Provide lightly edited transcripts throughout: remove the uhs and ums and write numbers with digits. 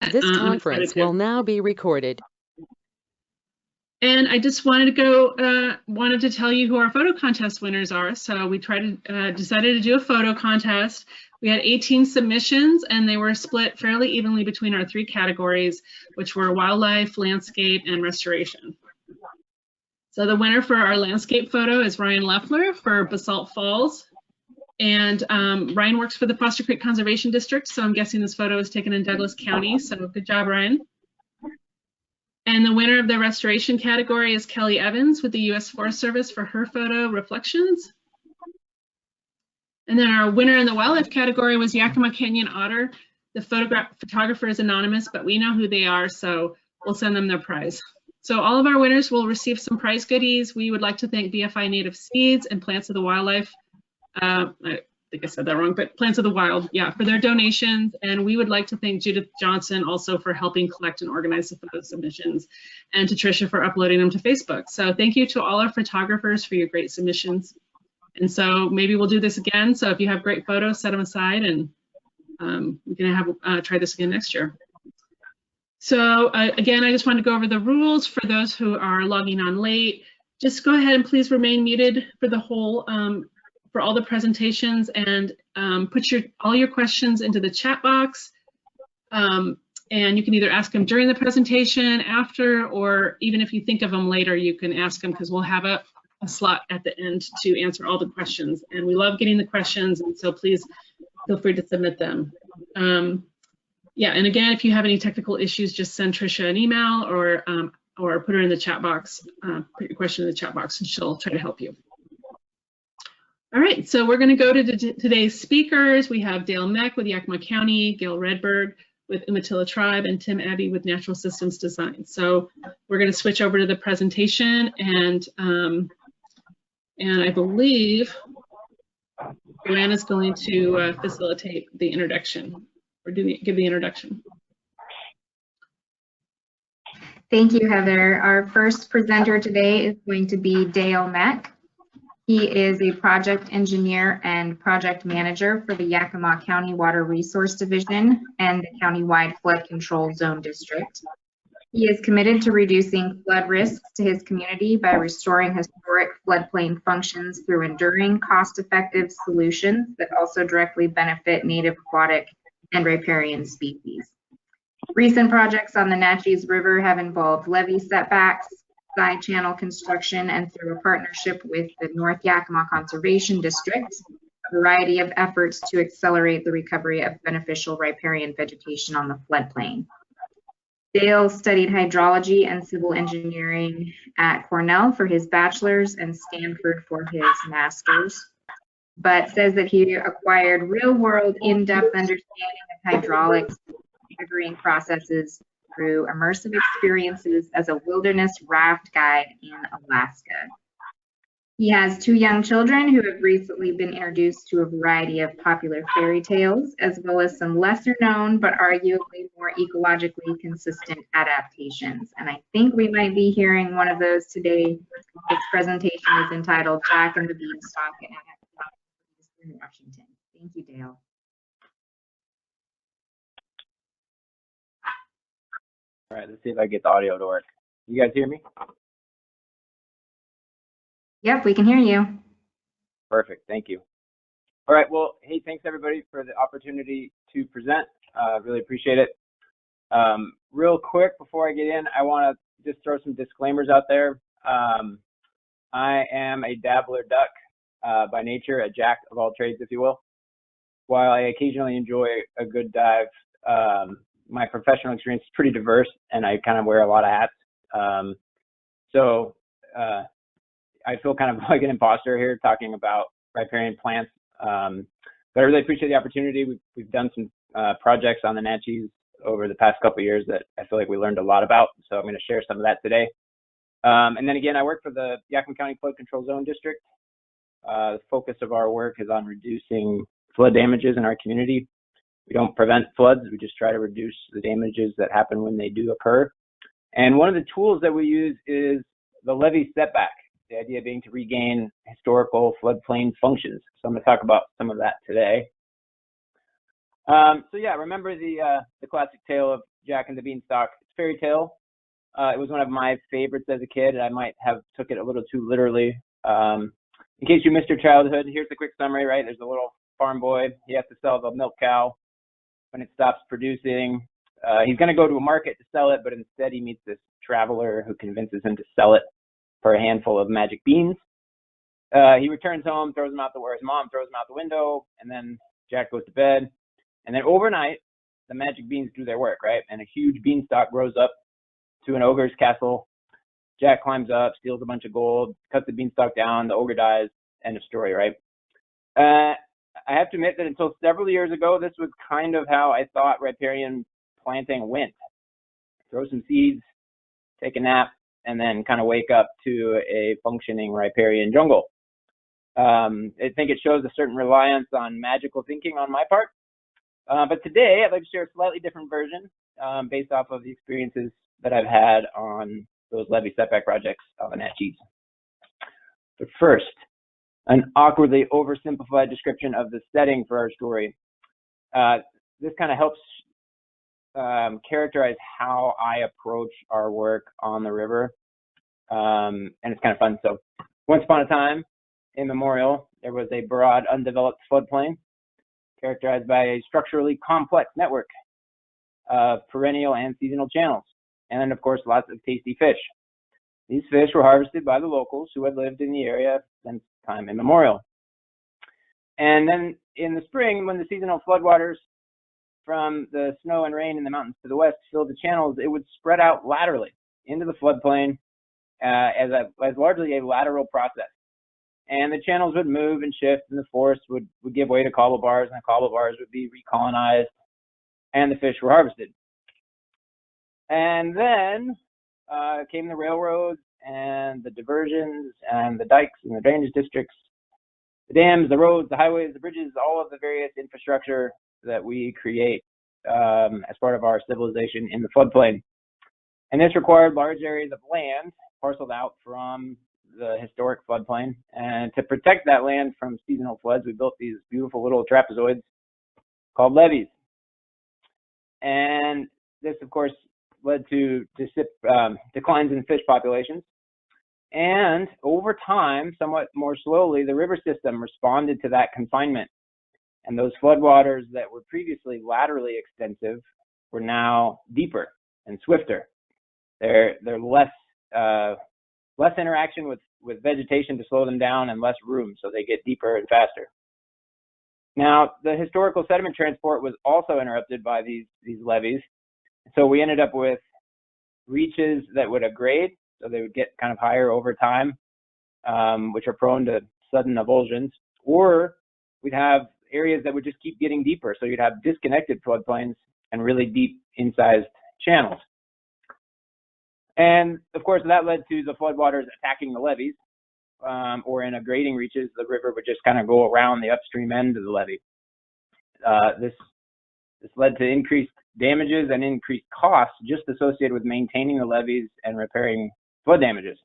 This conference will now be recorded. And I just wanted to tell you who our photo contest winners are. So we decided to do a photo contest. We had 18 submissions, and they were split fairly evenly between our 3 categories, which were wildlife, landscape, and restoration. So the winner for our landscape photo is Ryan Leffler for Basalt Falls. And Ryan works for the Foster Creek Conservation District, so I'm guessing this photo was taken in Douglas County. So good job, Ryan. And the winner of the restoration category is Kelly Evans with the U.S. Forest Service for her photo, Reflections. And then our winner in the wildlife category was Yakima Canyon Otter. The photographer is anonymous, but we know who they are, so we'll send them their prize. So all of our winners will receive some prize goodies. We would like to thank BFI Native Seeds and Plants of the Wildlife. I think I said that wrong, but Plants of the Wild, yeah, for their donations. And we would like to thank Judith Johnson also for helping collect and organize the photo submissions, and to Tricia for uploading them to Facebook. So thank you to all our photographers for your great submissions. And so maybe we'll do this again. So if you have great photos, set them aside, and we're gonna try this again next year. So again, I just wanted to go over the rules for those who are logging on late. Just go ahead and please remain muted for the whole for all the presentations, and put all your questions into the chat box. And you can either ask them during the presentation, after, or even if you think of them later, you can ask them, because we'll have a slot at the end to answer all the questions. And we love getting the questions, and so please feel free to submit them. Yeah, and again, if you have any technical issues, just send Tricia an email, or put her in the chat box, put your question in the chat box, and she'll try to help you. All right, so we're going to go to today's speakers. We have Dale Meck with Yakima County, Gail Redberg with Umatilla Tribe, and Tim Abbey with Natural Systems Design. So we're going to switch over to the presentation, and I believe Joanne is going to facilitate the introduction, or give the introduction. Thank you, Heather. Our first presenter today is going to be Dale Meck. He is a project engineer and project manager for the Yakima County Water Resource Division and the Countywide Flood Control Zone District. He is committed to reducing flood risks to his community by restoring historic floodplain functions through enduring, cost-effective solutions that also directly benefit native aquatic and riparian species. Recent projects on the Natchez River have involved levee setbacks, side channel construction, and through a partnership with the North Yakima Conservation District, a variety of efforts to accelerate the recovery of beneficial riparian vegetation on the floodplain. Dale studied hydrology and civil engineering at Cornell for his bachelor's and Stanford for his master's, but says that he acquired real-world, in-depth understanding of hydraulics, agreeing processes through immersive experiences as a wilderness raft guide in Alaska. He has 2 young children who have recently been introduced to a variety of popular fairy tales, as well as some lesser known but arguably more ecologically consistent adaptations. And I think we might be hearing one of those today. This presentation is entitled Jack and the Beanstalk in Washington. Thank you, Dale. All right, let's see if I get the audio to work. You guys hear me? Yep, we can hear you. Perfect, thank you. All right, well, hey, thanks everybody for the opportunity to present. Really appreciate it. Real quick, before I get in, I want to just throw some disclaimers out there. I am a dabbler duck by nature, a jack of all trades, if you will. While I occasionally enjoy a good dive, my professional experience is pretty diverse, and I kind of wear a lot of hats. So I feel kind of like an imposter here talking about riparian plants. But I really appreciate the opportunity. We've done some projects on the Natchez over the past couple of years that I feel like we learned a lot about. So I'm going to share some of that today. And then again, I work for the Yakima County Flood Control Zone District. The focus of our work is on reducing flood damages in our community. We don't prevent floods, we just try to reduce the damages that happen when they do occur. And one of the tools that we use is the levee setback, the idea being to regain historical floodplain functions. So I'm going to talk about some of that today. So yeah, remember the classic tale Jack and the Beanstalk. It's a fairy tale. It was one of my favorites as a kid. I might have took it a little too literally. In case you missed your childhood, here's the quick summary, right? There's a little farm boy. He has to sell the milk cow when it stops producing. He's going to go to a market to sell it, but instead he meets this traveler who convinces him to sell it for a handful of magic beans. He returns home, throws them out his mom throws them out the window, and then Jack goes to bed. And then overnight, the magic beans do their work, right? And a huge beanstalk grows up to an ogre's castle. Jack climbs up, steals a bunch of gold, cuts the beanstalk down, the ogre dies, end of story, right? I have to admit that until several years ago, this was kind of how I thought riparian planting went. Throw some seeds, take a nap, and then kind of wake up to a functioning riparian jungle. I think it shows a certain reliance on magical thinking on my part. But today, I'd like to share a slightly different version based off of the experiences that I've had on those levee setback projects on the Nat Cheese. But first, an awkwardly oversimplified description of the setting for our story. This kind of helps characterize how I approach our work on the river, and it's kind of fun. So, once upon a time, in Memorial, there was a broad, undeveloped floodplain characterized by a structurally complex network of perennial and seasonal channels, and of course, lots of tasty fish. These fish were harvested by the locals who had lived in the area since time immemorial. And then in the spring, when the seasonal floodwaters from the snow and rain in the mountains to the west filled the channels, it would spread out laterally into the floodplain as largely a lateral process. And the channels would move and shift, and the forest would give way to cobble bars, and the cobble bars would be recolonized, and the fish were harvested. And then came the railroads and the diversions and the dikes and the drainage districts, the dams, the roads, the highways, the bridges, all of the various infrastructure that we create as part of our civilization in the floodplain. And this required large areas of land parceled out from the historic floodplain. And to protect that land from seasonal floods, we built these beautiful little trapezoids called levees. And this, of course, led to declines in fish populations. And over time, somewhat more slowly, the river system responded to that confinement. And those floodwaters that were previously laterally extensive were now deeper and swifter. They're less interaction with vegetation to slow them down and less room, so they get deeper and faster. Now, the historical sediment transport was also interrupted by these levees. So we ended up with reaches that would aggrade, so they would get kind of higher over time, which are prone to sudden avulsions, or we'd have areas that would just keep getting deeper. So you'd have disconnected floodplains and really deep incised channels. And of course, that led to the floodwaters attacking the levees, or in grading reaches, the river would just kind of go around the upstream end of the levee. This led to increased damages and increased costs just associated with maintaining the levees and repairing flood damages.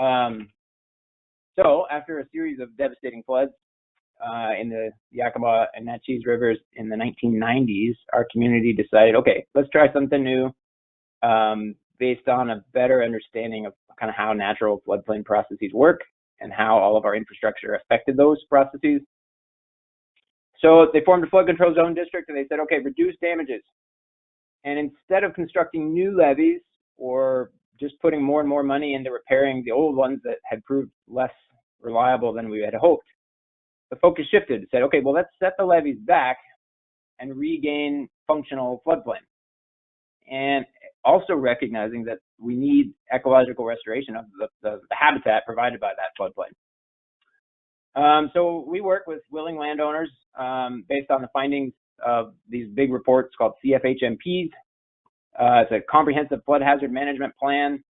So after a series of devastating floods in the Yakima and Nat Cheese rivers in the 1990s, our community decided, okay, let's try something new based on a better understanding of kind of how natural floodplain processes work and how all of our infrastructure affected those processes. So they formed a flood control zone district, and they said, okay, reduce damages. And instead of constructing new levees or just putting more and more money into repairing the old ones that had proved less reliable than we had hoped, the focus shifted. Said, okay, well, let's set the levees back and regain functional floodplain. And also recognizing that we need ecological restoration of the habitat provided by that floodplain. So we work with willing landowners based on the findings of these big reports called CFHMPs. It's a comprehensive flood hazard management plan.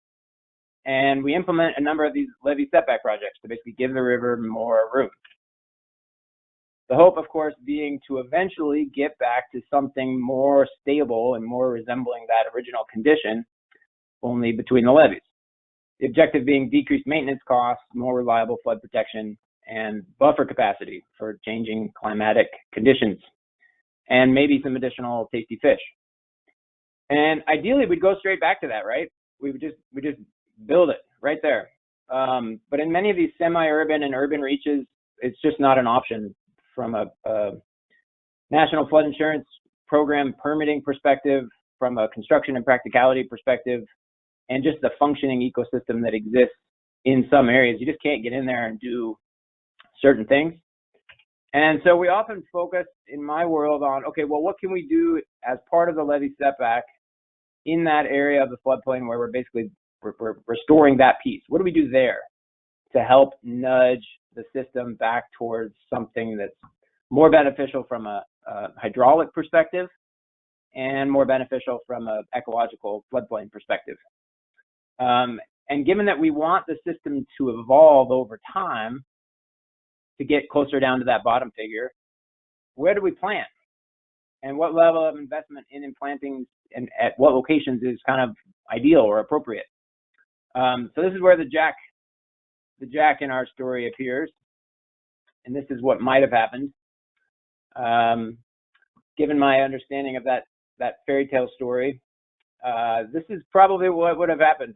And we implement a number of these levee setback projects to basically give the river more room. The hope, of course, being to eventually get back to something more stable and more resembling that original condition, only between the levees. The objective being decreased maintenance costs, more reliable flood protection, and buffer capacity for changing climatic conditions, and maybe some additional tasty fish. And ideally, we'd go straight back to that, right? We just build it right there. But in many of these semi-urban and urban reaches, it's just not an option from a national flood insurance program permitting perspective, from a construction and practicality perspective, and just the functioning ecosystem that exists in some areas. You just can't get in there and do certain things. And so we often focus in my world on, okay, well, what can we do as part of the levee setback in that area of the floodplain where we're restoring that piece? What do we do there to help nudge the system back towards something that's more beneficial from a hydraulic perspective and more beneficial from an ecological floodplain perspective? And given that we want the system to evolve over time to get closer down to that bottom figure, where do we plant? And what level of investment in plantings and at what locations is kind of ideal or appropriate? So this is where the jack in our story appears. And this is what might have happened. Given my understanding of that fairy tale story, this is probably what would have happened.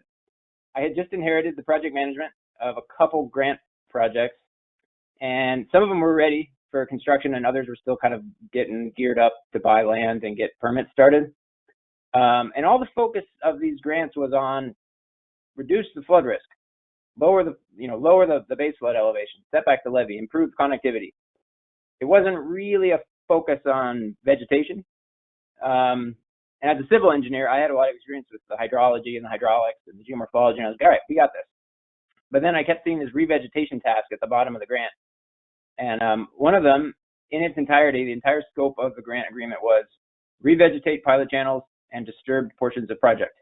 I had just inherited the project management of a couple grant projects, and some of them were ready for construction and others were still kind of getting geared up to buy land and get permits started. And all the focus of these grants was on reduce the flood risk, lower the base flood elevation, set back the levee, improve connectivity. It wasn't really a focus on vegetation. And as a civil engineer, I had a lot of experience with the hydrology and the hydraulics and the geomorphology, and I was like, all right, we got this. But then I kept seeing this revegetation task at the bottom of the grant. And one of them, in its entirety, the entire scope of the grant agreement was revegetate pilot channels and disturbed portions of project.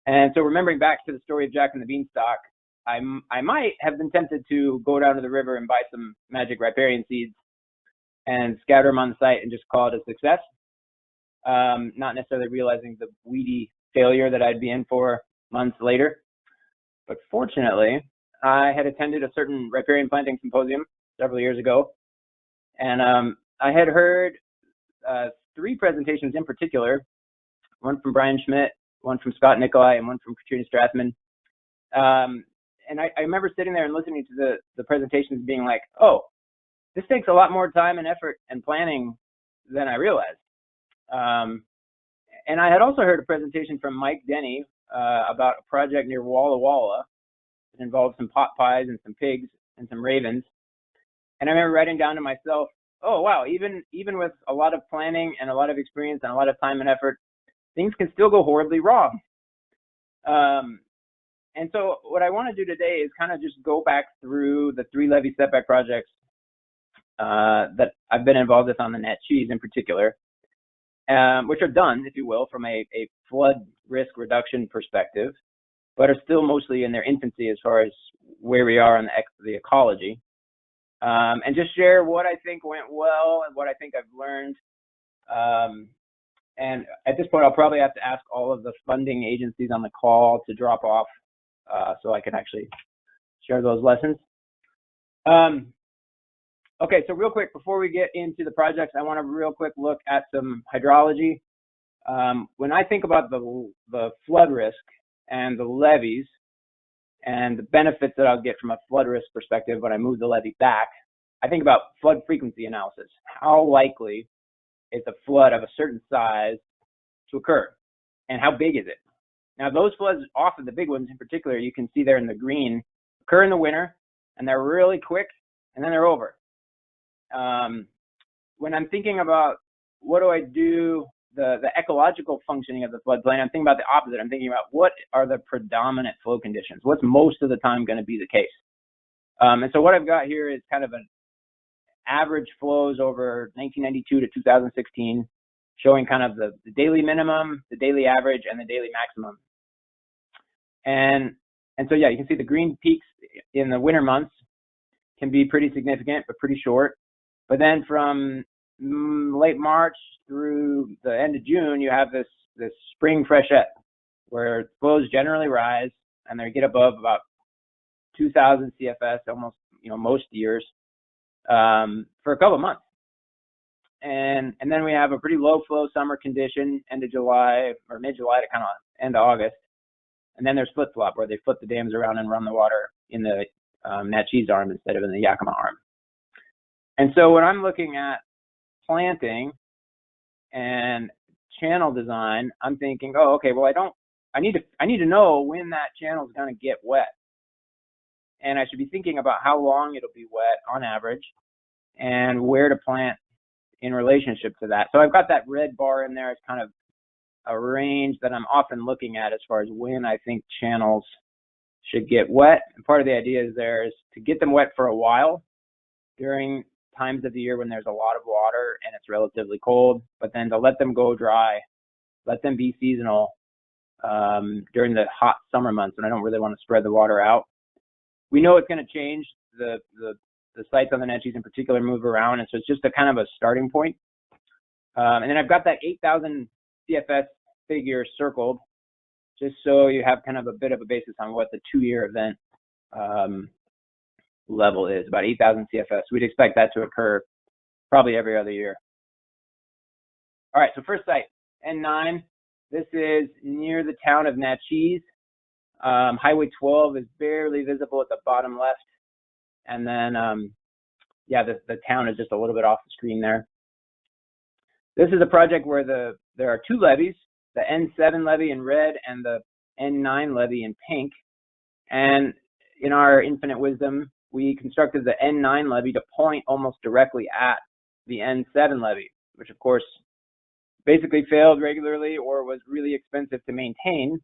And so remembering back to the story of Jack and the Beanstalk, I might have been tempted to go down to the river and buy some magic riparian seeds and scatter them on the site and just call it a success, not necessarily realizing the weedy failure that I'd be in for months later. But fortunately, I had attended a certain riparian planting symposium several years ago, and I had heard 3 presentations in particular, one from Brian Schmidt, one from Scott Nicolai, and one from Katrina Strathman. And I remember sitting there and listening to the presentations being like, oh, this takes a lot more time and effort and planning than I realized. And I had also heard a presentation from Mike Denny about a project near Walla Walla that involved some pot pies and some pigs and some ravens. And I remember writing down to myself, oh, wow, even with a lot of planning and a lot of experience and a lot of time and effort, things can still go horribly wrong. And so what I want to do today is kind of just go back through the 3 levee setback projects that I've been involved with on the Net Cheese in particular, which are done, if you will, from a flood risk reduction perspective, but are still mostly in their infancy as far as where we are on the ecology. And just share what I think went well and what I think I've learned. And at this point, I'll probably have to ask all of the funding agencies on the call to drop off so I can actually share those lessons. Okay, so real quick, before we get into the projects, I want to real quick look at some hydrology. When I think about the flood risk and the levees and the benefits that I'll get from a flood risk perspective when I move the levee back, I think about flood frequency analysis. How likely is a flood of a certain size to occur, and how big is it? Now, those floods, often the big ones in particular, you can see there in the green, occur in the winter, and they're really quick, and then they're over. When I'm thinking about what do I do, the ecological functioning of the floodplain, I'm thinking about the opposite. I'm thinking about what are the predominant flow conditions? What's most of the time going to be the case? And so what I've got here is kind of an average flows over 1992 to 2016, showing kind of the daily minimum, the daily average, and the daily maximum. And so, yeah, you can see the green peaks in the winter months can be pretty significant, but pretty short. But then from late March through the end of June, you have this spring freshet where flows generally rise and they get above about 2,000 CFS almost, most years for a couple of months. and then we have a pretty low flow summer condition, end of July or mid-July to kind of end of August. And then there's flip-flop, where they flip the dams around and run the water in the Natchez arm instead of in the Yakima arm. And so when I'm looking at planting and channel design, I'm thinking, oh, okay, well, I need to know when that channel is going to get wet. And I should be thinking about how long it'll be wet on average and where to plant in relationship to that. So I've got that red bar in there as kind of a range that I'm often looking at as far as when I think channels should get wet. And part of the idea is there is to get them wet for a while during times of the year when there's a lot of water and it's relatively cold, but then to let them go dry, let them be seasonal during the hot summer months when I don't really want to spread the water out. We know it's going to change. The sites on the Natchez in particular move around, and so it's just a kind of a starting point. And then I've got that 8,000 CFS figure circled, just so you have kind of a bit of a basis on what the 2-year event level is, about 8,000 CFS. We'd expect that to occur probably every other year. All right, so first site, N9. This is near the town of Natchez. Highway 12 is barely visible at the bottom left. And then, yeah, the town is just a little bit off the screen there. This is a project where there are 2 levees, the N7 levee in red and the N9 levee in pink. And in our infinite wisdom, we constructed the N9 levee to point almost directly at the N7 levee, which of course basically failed regularly or was really expensive to maintain.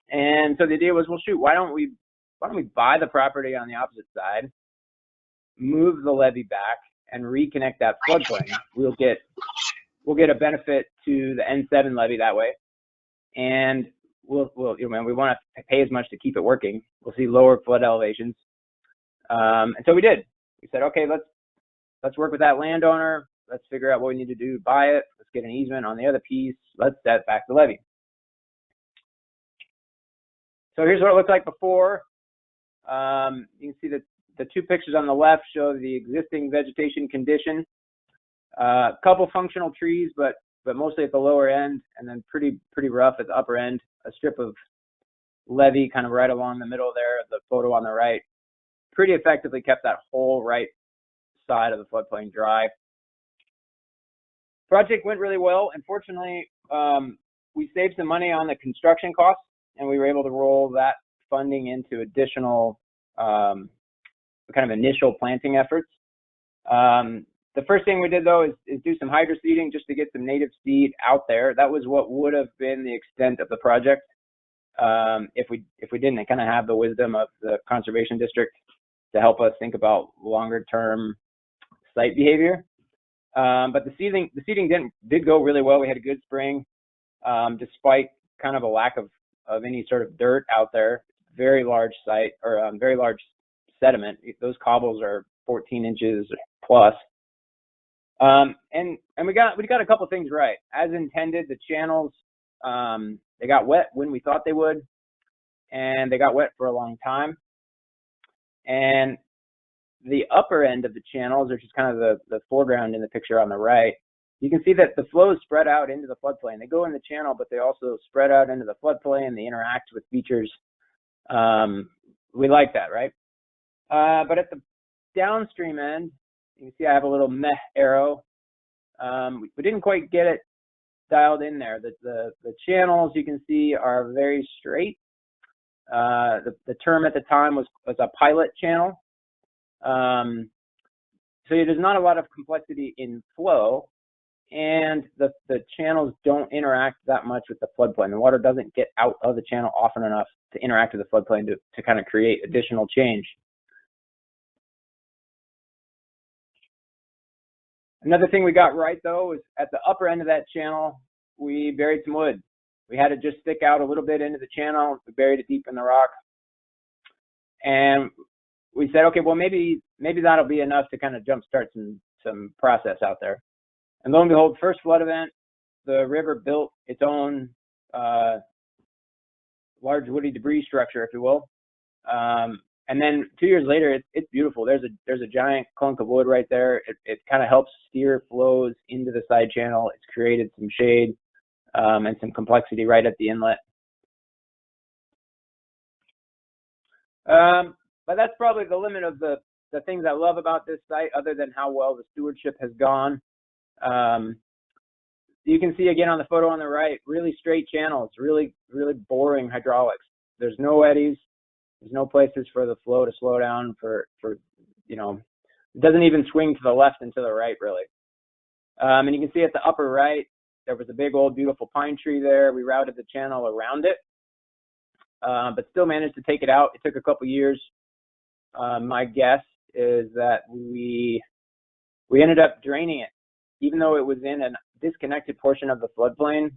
And so the idea was, well, shoot, why don't we buy the property on the opposite side, move the levee back, and reconnect that floodplain? We'll get a benefit to the N7 levee that way, and we won't have to pay as much to keep it working. We'll see lower flood elevations, and so we did. We said, okay, let's work with that landowner. Let's figure out what we need to do to buy it. Let's get an easement on the other piece. Let's set back the levee. So here's what it looked like before. You can see that the 2 pictures on the left show the existing vegetation condition. A couple functional trees, but mostly at the lower end, and then pretty rough at the upper end. A strip of levee kind of right along the middle there. The photo on the right pretty effectively kept that whole right side of the floodplain dry. Project went really well. Unfortunately, we saved some money on the construction costs, and we were able to roll that funding into additional kind of initial planting efforts. The first thing we did, though, is do some hydro seeding just to get some native seed out there. That was what would have been the extent of the project if we didn't kind of have the wisdom of the conservation district to help us think about longer term site behavior. But the seeding did go really well. We had a good spring, despite kind of a lack of any sort of dirt out there. Very large site, or very large sediment. Those cobbles are 14 inches plus. And we got a couple things right. As intended, the channels, they got wet when we thought they would, and they got wet for a long time. And the upper end of the channels, which is kind of the foreground in the picture on the right, you can see that the flows spread out into the floodplain. They go in the channel, but they also spread out into the floodplain. They interact with features. We like that, right? But at the downstream end, you can see I have a little meh arrow. We didn't quite get it dialed in there. The channels, you can see, are very straight. The term at the time was a pilot channel. So there's not a lot of complexity in flow, and the channels don't interact that much with the floodplain. The water doesn't get out of the channel often enough to interact with the floodplain to kind of create additional change. Another thing we got right, though, is at the upper end of that channel, we buried some wood. We had it just stick out a little bit into the channel. We buried it deep in the rock. And we said, okay, well, maybe that'll be enough to kind of jumpstart some process out there. And lo and behold, first flood event, the river built its own large woody debris structure, if you will. And then 2 years later, it's beautiful. There's a giant clunk of wood right there. It kind of helps steer flows into the side channel. It's created some shade and some complexity right at the inlet. But that's probably the limit of the things I love about this site, other than how well the stewardship has gone. You can see again on the photo on the right, really straight channels, really boring hydraulics. There's no eddies. There's no places for the flow to slow down for you know, it doesn't even swing to the left and to the right really. And you can see at the upper right, there was a big old beautiful pine tree there. We routed the channel around it, but still managed to take it out. It took a couple years. My guess is that we ended up draining it, even though it was in a disconnected portion of the floodplain.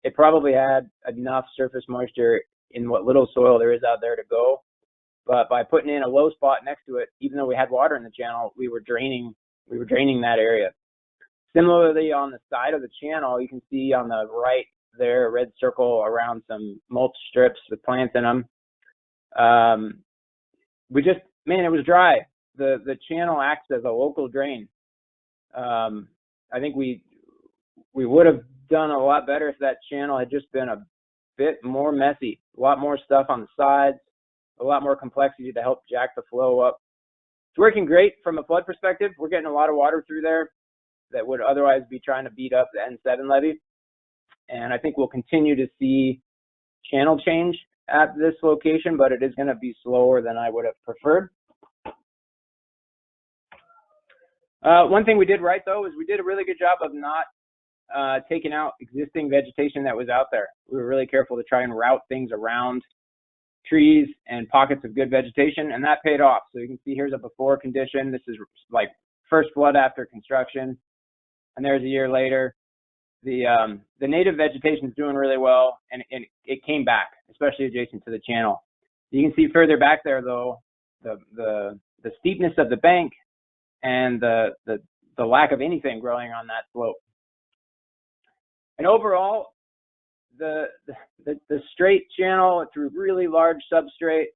It probably had enough surface moisture in what little soil there is out there to go. But by putting in a low spot next to it, even though we had water in the channel, we were draining that area. Similarly, on the side of the channel, you can see on the right there, a red circle around some mulch strips with plants in them. It was dry. The channel acts as a local drain. I think we would have done a lot better if that channel had just been a bit more messy, a lot more stuff on the sides, a lot more complexity to help jack the flow up. It's working great from a flood perspective. We're getting a lot of water through there that would otherwise be trying to beat up the N7 levee. And I think we'll continue to see channel change at this location, but it is going to be slower than I would have preferred. One thing we did right, though, is we did a really good job of not taking out existing vegetation that was out there. We were really careful to try and route things around trees and pockets of good vegetation, and that paid off. So you can see here's a before condition. This is like first flood after construction, and there's a year later. The native vegetation is doing really well, and it came back, especially adjacent to the channel. You can see further back there, though, the steepness of the bank and the lack of anything growing on that slope. And overall, the straight channel through really large substrate,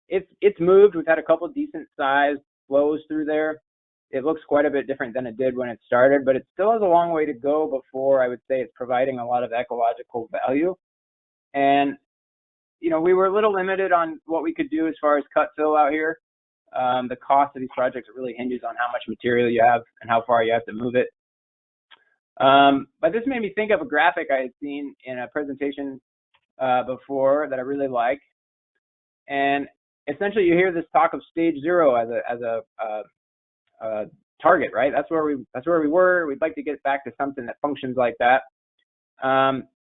it's moved. We've had a couple decent sized flows through there. It looks quite a bit different than it did when it started, but it still has a long way to go before I would say it's providing a lot of ecological value. And, you know, we were a little limited on what we could do as far as cut fill out here. The cost of these projects really hinges on how much material you have and how far you have to move it. But this made me think of a graphic I had seen in a presentation before that I really like. And essentially you hear this talk of stage 0 as a target, right? That's where we were. We'd like to get back to something that functions like that.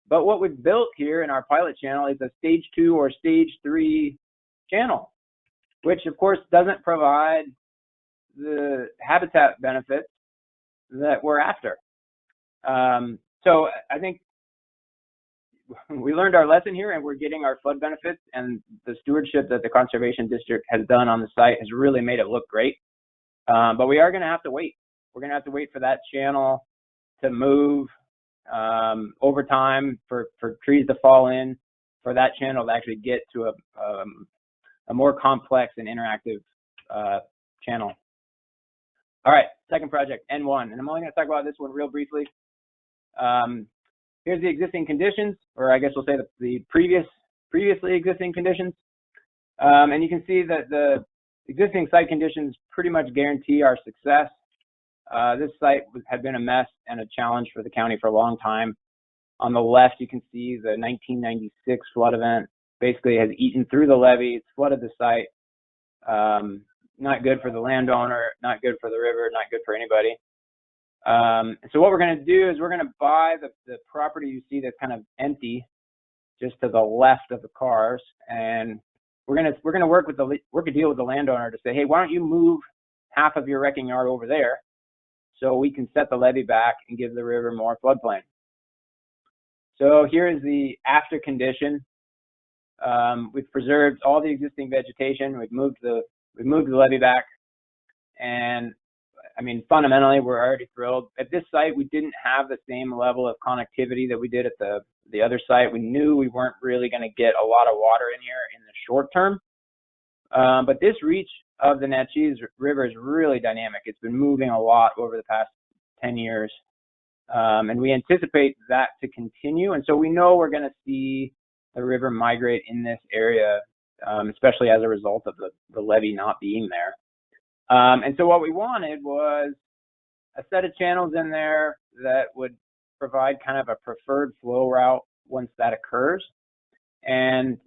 But what we've built here in our pilot channel is a stage 2 or stage 3 channel, which of course doesn't provide the habitat benefits that we're after. So I think we learned our lesson here, and we're getting our flood benefits, and the stewardship that the Conservation District has done on the site has really made it look great. But we are going to have to wait. We're going to have to wait for that channel to move over time, for trees to fall in, for that channel to actually get to a more complex and interactive channel. All right, second project, N1, and I'm only going to talk about this one real briefly. Here's the existing conditions, or I guess we'll say the previously existing conditions. And you can see that the existing site conditions pretty much guarantee our success. This site had been a mess and a challenge for the county for a long time. On the left, you can see the 1996 flood event basically has eaten through the levee. It's flooded the site. Not good for the landowner, not good for the river, not good for anybody. So what we're going to do is we're going to buy the property you see that's kind of empty, just to the left of the cars, and we're going to work a deal with the landowner to say, hey, why don't you move half of your wrecking yard over there, so we can set the levee back and give the river more floodplain. So here is the after condition. We've preserved all the existing vegetation. We've moved the levee back, and I mean, fundamentally, we're already thrilled. At this site, we didn't have the same level of connectivity that we did at the other site. We knew we weren't really going to get a lot of water in here in the short term. But this reach of the Natchez River is really dynamic. It's been moving a lot over the past 10 years. And we anticipate that to continue. And so we know we're going to see the river migrate in this area, especially as a result of the levee not being there. And so what we wanted was a set of channels in there that would provide kind of a preferred flow route once that occurs, and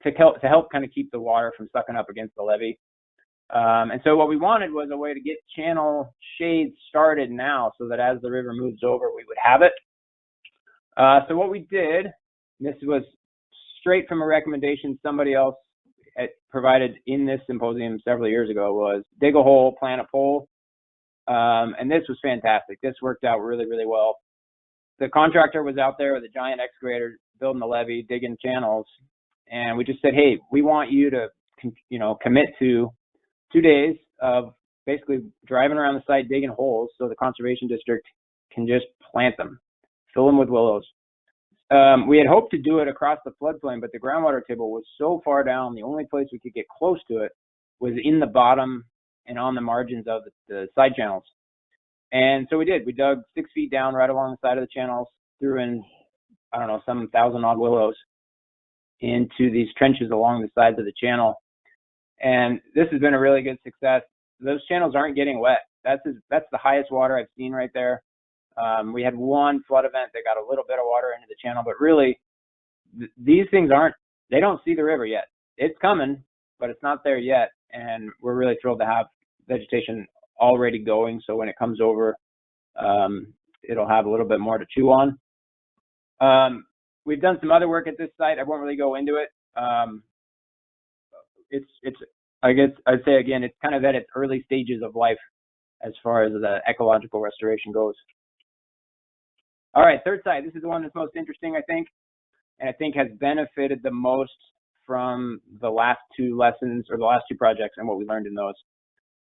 to help kind of keep the water from sucking up against the levee. And so what we wanted was a way to get channel shades started now so that as the river moves over, we would have it. So what we did, this was straight from a recommendation somebody else provided in this symposium several years ago, was dig a hole, plant a pole. And this was fantastic. This worked out really, really well. The contractor was out there with a giant excavator building the levee, digging channels. And we just said, hey, we want you to, commit to 2 days of basically driving around the site, digging holes so the conservation district can just plant them, fill them with willows. We had hoped to do it across the floodplain, but the groundwater table was so far down, the only place we could get close to it was in the bottom and on the margins of the side channels. And so we did. We dug 6 feet down right along the side of the channels, threw in, I don't know, some 1,000 odd willows into these trenches along the sides of the channel. And this has been a really good success. Those channels aren't getting wet. That's the highest water I've seen right there. We had one flood event that got a little bit of water into the channel, but really these things they don't see the river yet. It's coming, but it's not there yet. And we're really thrilled to have vegetation already going. So when it comes over, it'll have a little bit more to chew on. We've done some other work at this site. I won't really go into it. I guess I'd say again, it's kind of at its early stages of life as far as the ecological restoration goes. All right, third site. This is the one that's most interesting, I think, and I think has benefited the most from the last 2 lessons or the last 2 projects and what we learned in those.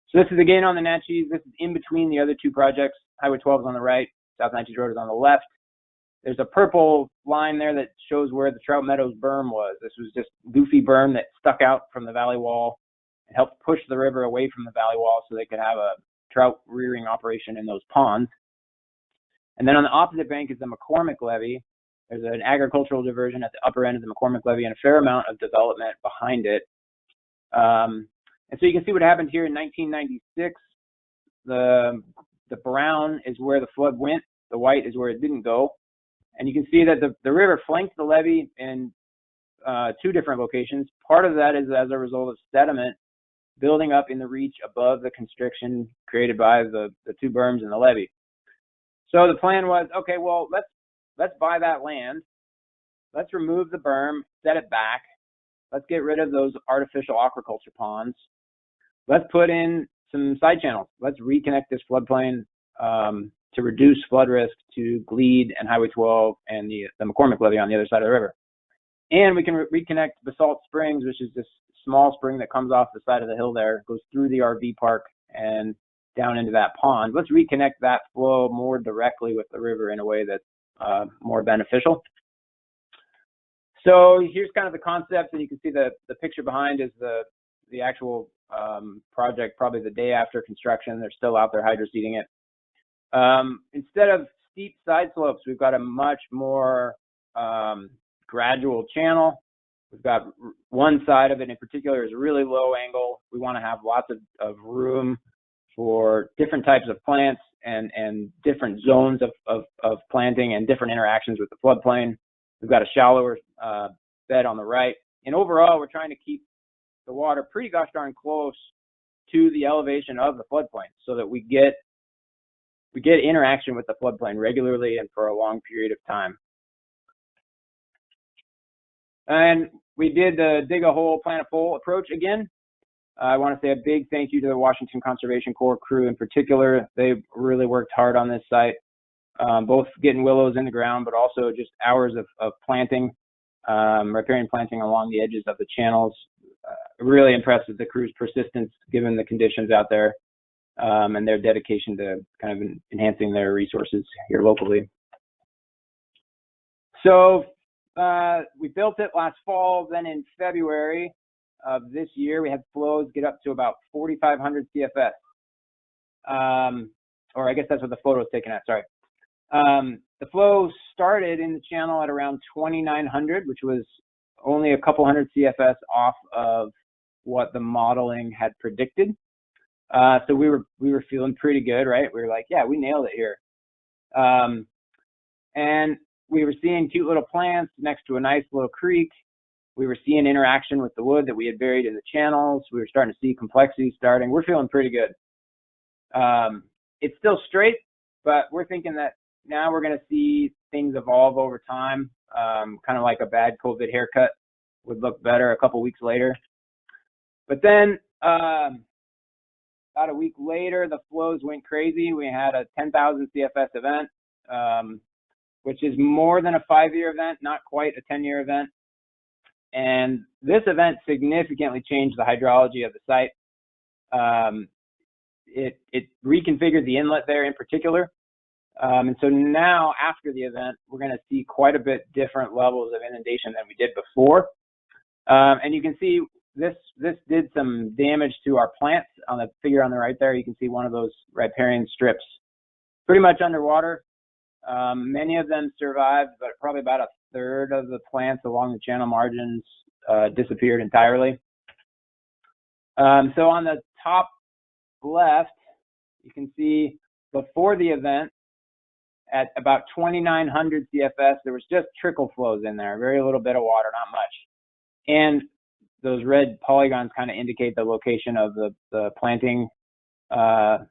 So this is again on the Natchez. This is in between the other 2 projects. Highway 12 is on the right, South Natchez Road is on the left. There's a purple line there that shows where the Trout Meadows berm was. This was just goofy berm that stuck out from the valley wall and helped push the river away from the valley wall so they could have a trout rearing operation in those ponds. And then on the opposite bank is the McCormick levee. There's an agricultural diversion at the upper end of the McCormick levee and a fair amount of development behind it. And so you can see what happened here in 1996. The brown is where the flood went. The white is where it didn't go. And you can see that the river flanked the levee in 2 different locations. Part of that is as a result of sediment building up in the reach above the constriction created by the 2 berms in the levee. So the plan was, okay, well, let's buy that land. Let's remove the berm, set it back. Let's get rid of those artificial aquaculture ponds. Let's put in some side channels. Let's reconnect this floodplain to reduce flood risk to Glebe and Highway 12 and the McCormick levee on the other side of the river. And we can reconnect Basalt Springs, which is this small spring that comes off the side of the hill there, goes through the RV park and down into that pond. Let's reconnect that flow more directly with the river in a way that's more beneficial. So here's kind of the concept, and you can see the picture behind is the actual project probably the day after construction. They're still out there hydroseeding it. Instead of steep side slopes, we've got a much more gradual channel. We've got one side of it in particular is really low angle. We want to have lots of room for different types of plants and different zones of planting and different interactions with the floodplain. We've got a shallower bed on the right. And overall, we're trying to keep the water pretty gosh darn close to the elevation of the floodplain so that we get interaction with the floodplain regularly and for a long period of time. And we did the dig a hole, plant a pole approach again. I want to say a big thank you to the Washington Conservation Corps crew in particular. They really worked hard on this site, both getting willows in the ground, but also just hours of planting, riparian planting along the edges of the channels. Really impressed with the crew's persistence given the conditions out there, and their dedication to kind of enhancing their resources here locally. So we built it last fall. Then in February, of this year, we had flows get up to about 4,500 CFS. Or I guess that's what the photo is taken at, sorry. The flow started in the channel at around 2,900, which was only a couple hundred CFS off of what the modeling had predicted. So we were feeling pretty good, right? We were like, yeah, we nailed it here. And we were seeing cute little plants next to a nice little creek. We were seeing interaction with the wood that we had buried in the channels. We were starting to see complexity starting. We're feeling pretty good. It's still straight, but we're thinking that now we're going to see things evolve over time, kind of like a bad COVID haircut would look better a couple weeks later. But then about a week later, the flows went crazy. We had a 10,000 CFS event, which is more than a 5-year event, not quite a 10-year event. And this event significantly changed the hydrology of the site. It reconfigured the inlet there in particular. And so now after the event, we're going to see quite a bit different levels of inundation than we did before. And you can see this did some damage to our plants. On the figure on the right there, you can see one of those riparian strips pretty much underwater. Many of them survived, but probably about a third of the plants along the channel margins disappeared entirely. So on the top left, you can see before the event, at about 2,900 CFS, there was just trickle flows in there, very little bit of water, not much. And those red polygons kind of indicate the location of the planting, the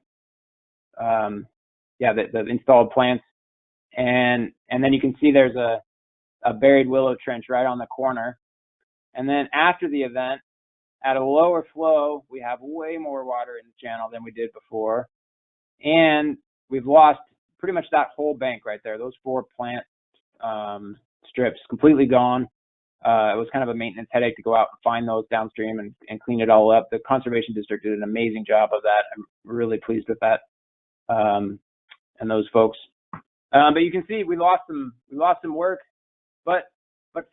installed plants. And then you can see there's a buried willow trench right on the corner. And then after the event, at a lower flow, we have way more water in the channel than we did before. And we've lost pretty much that whole bank right there. Those 4 plant strips completely gone. It was kind of a maintenance headache to go out and find those downstream and clean it all up. The Conservation District did an amazing job of that. I'm really pleased with that and those folks. But you can see we lost some work, but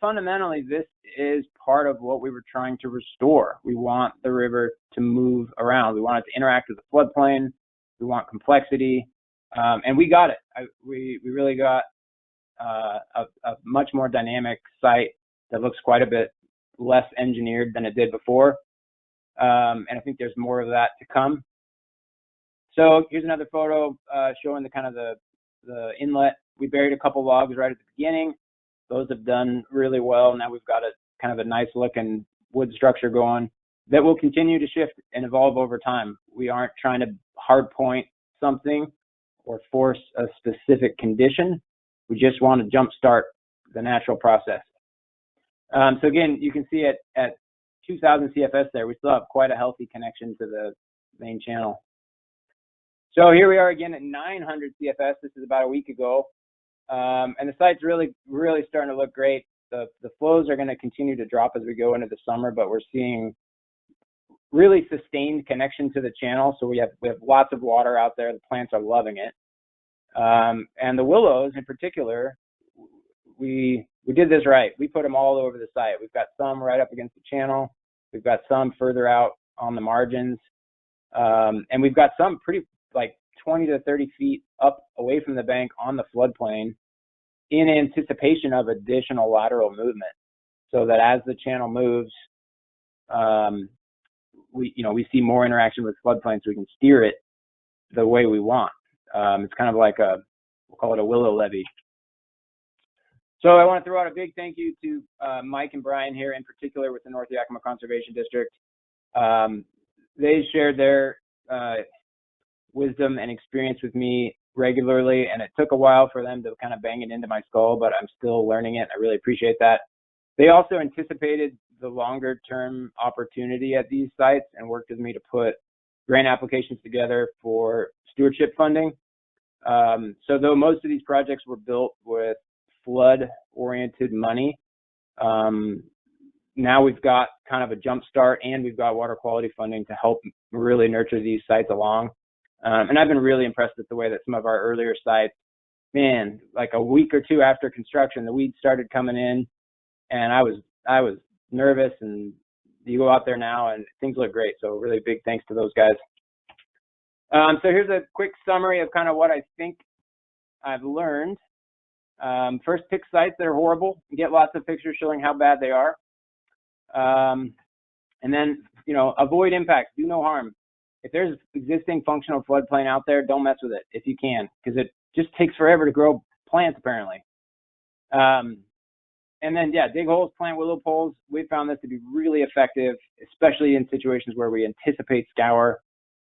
fundamentally this is part of what we were trying to restore. We want the river to move around. We want it to interact with the floodplain. We want complexity, and we got it. We really got a much more dynamic site that looks quite a bit less engineered than it did before, and I think there's more of that to come. So here's another photo showing the kind of the inlet. We buried a couple logs right at the beginning. Those have done really well. Now we've got a kind of a nice looking wood structure going that will continue to shift and evolve over time. We aren't trying to hard point something or force a specific condition. We just want to jumpstart the natural process. So again, you can see at 2,000 CFS there, we still have quite a healthy connection to the main channel. So here we are again at 900 CFS. This is about a week ago. And the site's really starting to look great. The flows are going to continue to drop as we go into the summer, but we're seeing really sustained connection to the channel. So we have lots of water out there. The plants are loving it. And the willows in particular, we did this right. We put them all over the site. We've got some right up against the channel. We've got some further out on the margins. And we've got some pretty like 20 to 30 feet up away from the bank on the floodplain in anticipation of additional lateral movement, so that as the channel moves, we see more interaction with floodplain, so we can steer it the way we want. It's kind of like we'll call it a willow levee. So I want to throw out a big thank you to Mike and Brian here in particular with the North Yakima Conservation District. They shared their wisdom and experience with me regularly, and it took a while for them to kind of bang it into my skull, but I'm still learning it. I really appreciate that. They also anticipated the longer term opportunity at these sites and worked with me to put grant applications together for stewardship funding. So though most of these projects were built with flood oriented money, now we've got kind of a jump start, and we've got water quality funding to help really nurture these sites along. And I've been really impressed with the way that some of our earlier sites, man, like a week or two after construction, the weeds started coming in, and I was nervous and you go out there now and things look great. So really big thanks to those guys. So here's a quick summary of kind of what I think I've learned. First, pick sites that are horrible. Get lots of pictures showing how bad they are. And then, avoid impacts. Do no harm. If there's existing functional floodplain out there, don't mess with it if you can, because it just takes forever to grow plants, apparently. And then, yeah, dig holes, plant willow poles. We found this to be really effective, especially in situations where we anticipate scour,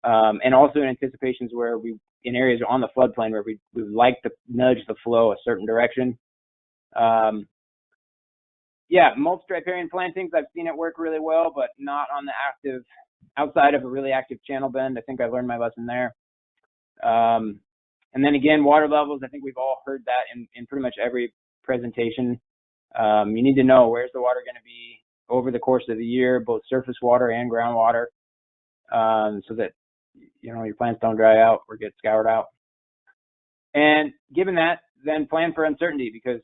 and also in anticipations where in areas on the floodplain where we like to nudge the flow a certain direction. Yeah, mulch riparian plantings, I've seen it work really well, but not on the outside of a really active channel bend. I think I learned my lesson there. And then again, water levels, I think we've all heard that in pretty much every presentation. You need to know where's the water going to be over the course of the year, both surface water and groundwater, so that your plants don't dry out or get scoured out. And given that, then plan for uncertainty, because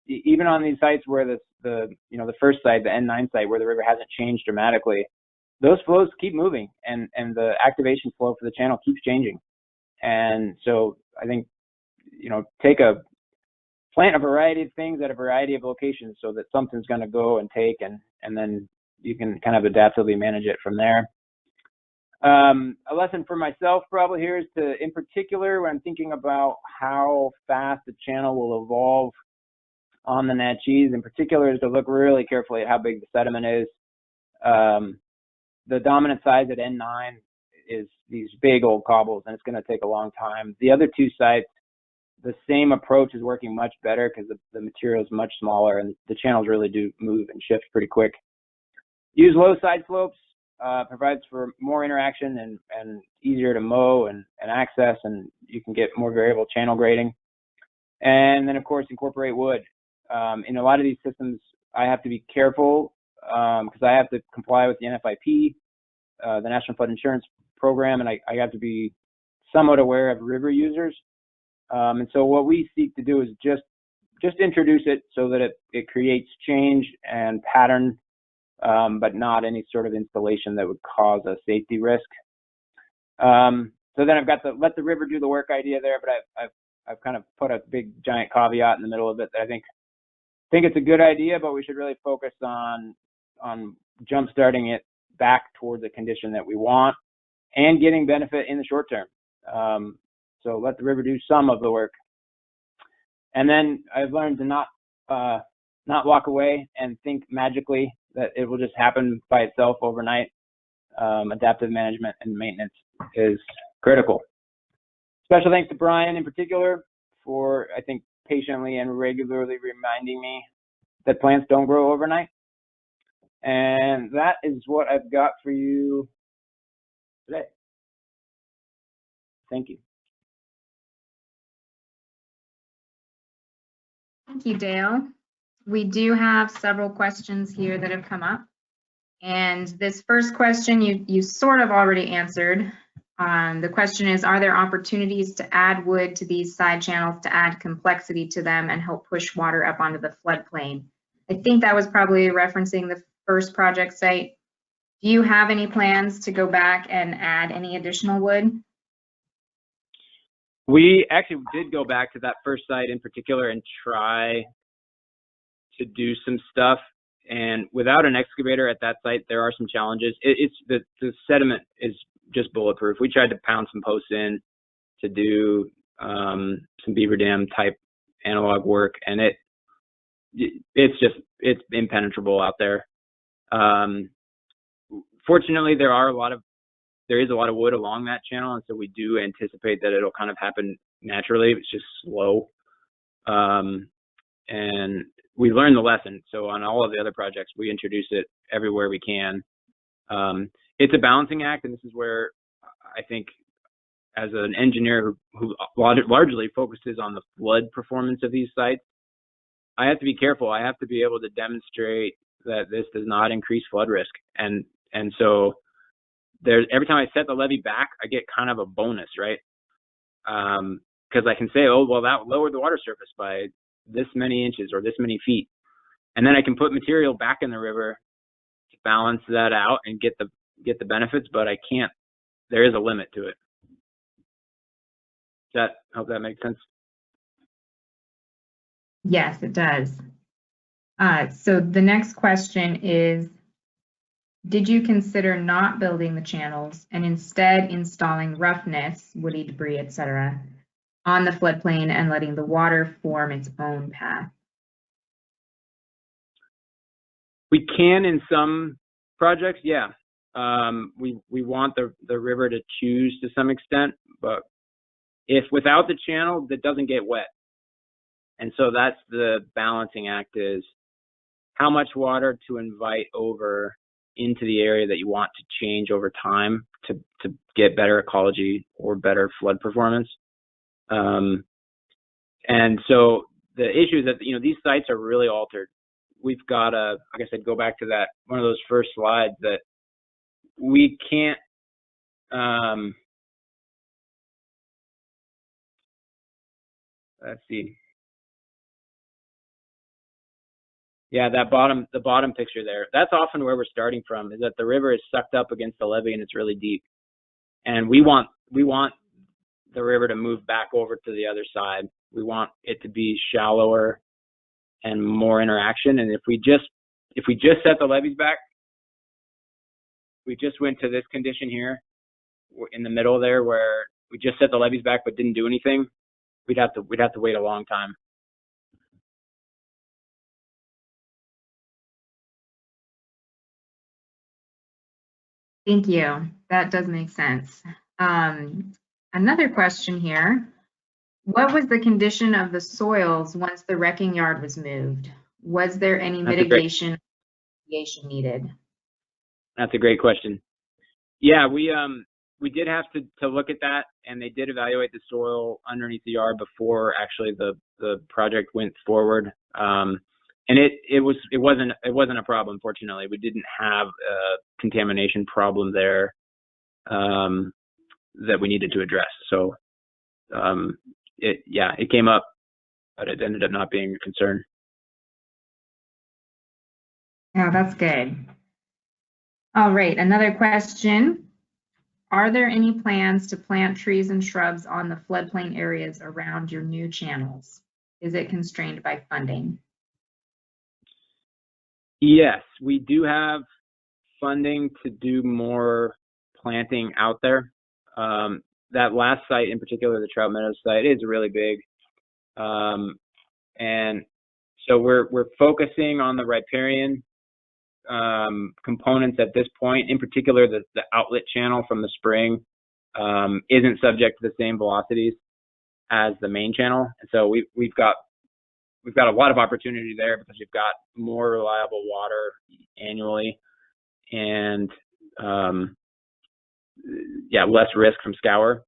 even on these sites where the first site, the N9 site, where the river hasn't changed dramatically, those flows keep moving, and the activation flow for the channel keeps changing. And so I think plant a variety of things at a variety of locations so that something's going to go and take, and then you can kind of adaptively manage it from there. A lesson for myself probably here is to, in particular, when I'm thinking about how fast the channel will evolve on the Natchez, in particular, is to look really carefully at how big the sediment is. The dominant size at N9 is these big old cobbles, and it's going to take a long time. The other two sites, the same approach is working much better because the material is much smaller and the channels really do move and shift pretty quick. Use low side slopes, provides for more interaction and easier to mow and access, and you can get more variable channel grading. And then, of course, incorporate wood. In a lot of these systems, I have to be careful because I have to comply with the NFIP, the National Flood Insurance Program, and I have to be somewhat aware of river users. And so what we seek to do is just introduce it so that it creates change and pattern, but not any sort of installation that would cause a safety risk. So then I've got the let the river do the work idea there, but I've kind of put a big giant caveat in the middle of it that I think it's a good idea, but we should really focus on jump starting it back towards the condition that we want and getting benefit in the short term. So let the river do some of the work. And then I've learned to not walk away and think magically that it will just happen by itself overnight. Adaptive management and maintenance is critical. Special thanks to Brian in particular for, I think, patiently and regularly reminding me that plants don't grow overnight. And that is what I've got for you today. Thank you. Thank you, Dale. We do have several questions here that have come up. And this first question you sort of already answered. The question is, are there opportunities to add wood to these side channels to add complexity to them and help push water up onto the floodplain? I think that was probably referencing the first project site. Do you have any plans to go back and add any additional wood? We actually did go back to that first site in particular and try to do some stuff. And without an excavator at that site, there are some challenges. It's the sediment is just bulletproof. We tried to pound some posts in to do some beaver dam type analog work, and it's impenetrable out there. Fortunately, there is a lot of wood along that channel, and so we do anticipate that it'll kind of happen naturally. It's just slow. And we learned the lesson. So on all of the other projects, we introduce it everywhere we can. It's a balancing act, and this is where I think as an engineer who largely focuses on the flood performance of these sites, I have to be careful. I have to be able to demonstrate that this does not increase flood risk. And so every time I set the levee back, I get kind of a bonus, right? Because I can say, oh, well, that lowered the water surface by this many inches or this many feet. And then I can put material back in the river to balance that out and get the benefits, but I can't. There is a limit to it. Hope that makes sense. Yes, it does. So the next question is, did you consider not building the channels and instead installing roughness, woody debris, etc., on the floodplain and letting the water form its own path? We can in some projects, yeah. We want the river to choose to some extent, but if without the channel, that doesn't get wet. And so that's the balancing act, is how much water to invite over into the area that you want to change over time to get better ecology or better flood performance. And so the issue is that, these sites are really altered. We've got to, like I said, go back to that, one of those first slides, that we can't, let's see. Yeah, the bottom picture there, that's often where we're starting from, is that the river is sucked up against the levee and it's really deep. And we want the river to move back over to the other side. We want it to be shallower and more interaction. And if we just set the levees back, we just went to this condition here in the middle there, where we just set the levees back but didn't do anything, we'd have to wait a long time. Thank you. That does make sense. Another question here. What was the condition of the soils once the wrecking yard was moved? Was there any mitigation needed? That's a great question. Yeah, we did have to look at that, and they did evaluate the soil underneath the yard before actually the project went forward. And it wasn't a problem. Fortunately, we didn't have a contamination problem there that we needed to address. So it came up, but it ended up not being a concern. Oh, that's good. All right, another question. Are there any plans to plant trees and shrubs on the floodplain areas around your new channels? Is it constrained by funding? Yes, we do have funding to do more planting out there. That last site in particular, the Trout Meadows site, is really big. And so we're focusing on the riparian components at this point. In particular, the outlet channel from the spring isn't subject to the same velocities as the main channel. And so we've got a lot of opportunity there because we've got more reliable water annually, and less risk from scour.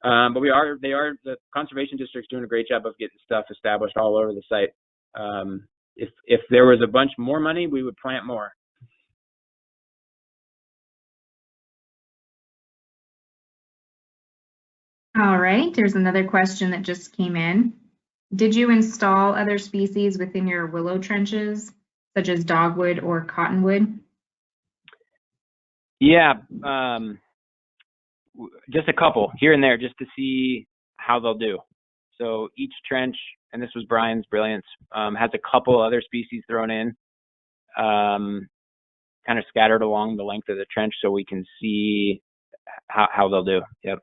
But the conservation district's doing a great job of getting stuff established all over the site. If there was a bunch more money, we would plant more. All right, there's another question that just came in. Did you install other species within your willow trenches, such as dogwood or cottonwood? Yeah, just a couple here and there, just to see how they'll do. So each trench, and this was Brian's brilliance, has a couple other species thrown in, kind of scattered along the length of the trench, so we can see how they'll do. Yep.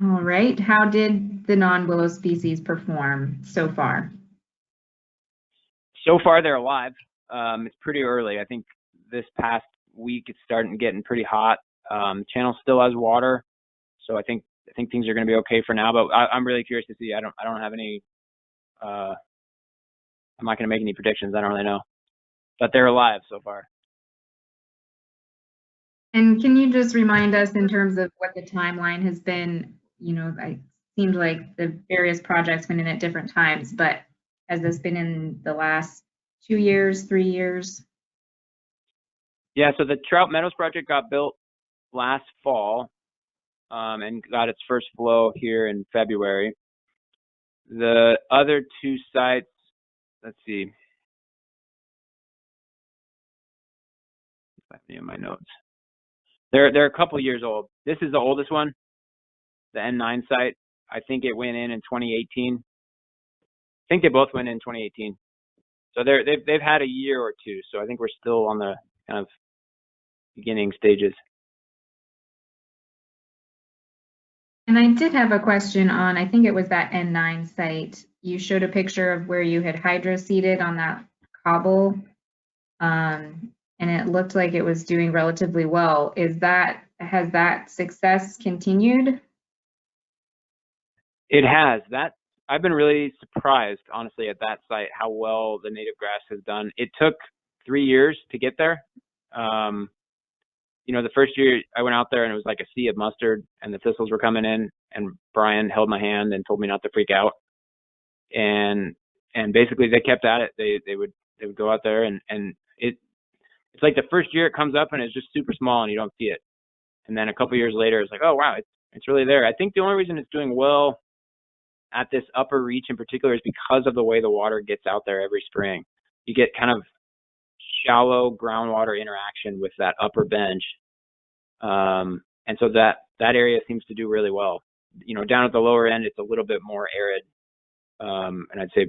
All right, how did the non-willow species perform so far? So far, they're alive. It's pretty early. I think this past week it's getting pretty hot. The channel still has water, so I think things are going to be okay for now. But I'm really curious to see. I don't have any. I'm not going to make any predictions. I don't really know, but they're alive so far. And can you just remind us in terms of what the timeline has been? It seemed like the various projects went in at different times, but has this been in the last 2 years, 3 years? Yeah, so the Trout Meadows project got built last fall and got its first flow here in February. The other two sites, let's see. In my notes, they're a couple years old. This is the oldest one, the N9 site. I think it went in 2018. I think they both went in 2018. So they've had a year or two. So I think we're still on the kind of beginning stages. And I did have a question on, I think it was that N9 site. You showed a picture of where you had hydro-seeded on that cobble, and it looked like it was doing relatively well. Has that success continued? It has. I've been really surprised, honestly, at that site, how well the native grass has done. It took 3 years to get there. You know, the first year I went out there and it was like a sea of mustard and the thistles were coming in, and Brian held my hand and told me not to freak out. And basically they kept at it. They would go out there and it's like the first year it comes up and it's just super small and you don't see it. And then a couple years later, it's like, oh wow, it's really there. I think the only reason it's doing well at this upper reach in particular is because of the way the water gets out there every spring. You get kind of shallow groundwater interaction with that upper bench. And so that area seems to do really well. You know, down at the lower end, it's a little bit more arid, and I'd say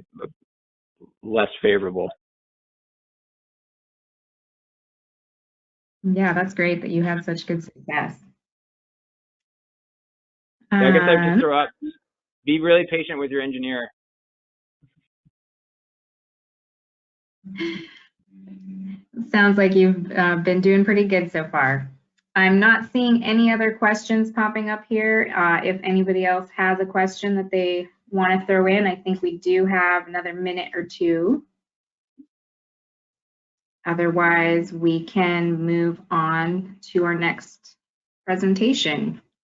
less favorable. Yeah, that's great that you had such good success. Yeah, I guess I would just throw out, be really patient with your engineer. Sounds like you've been doing pretty good so far. I'm not seeing any other questions popping up here. If anybody else has a question that they want to throw in, I think we do have another minute or two. Otherwise, we can move on to our next presentation.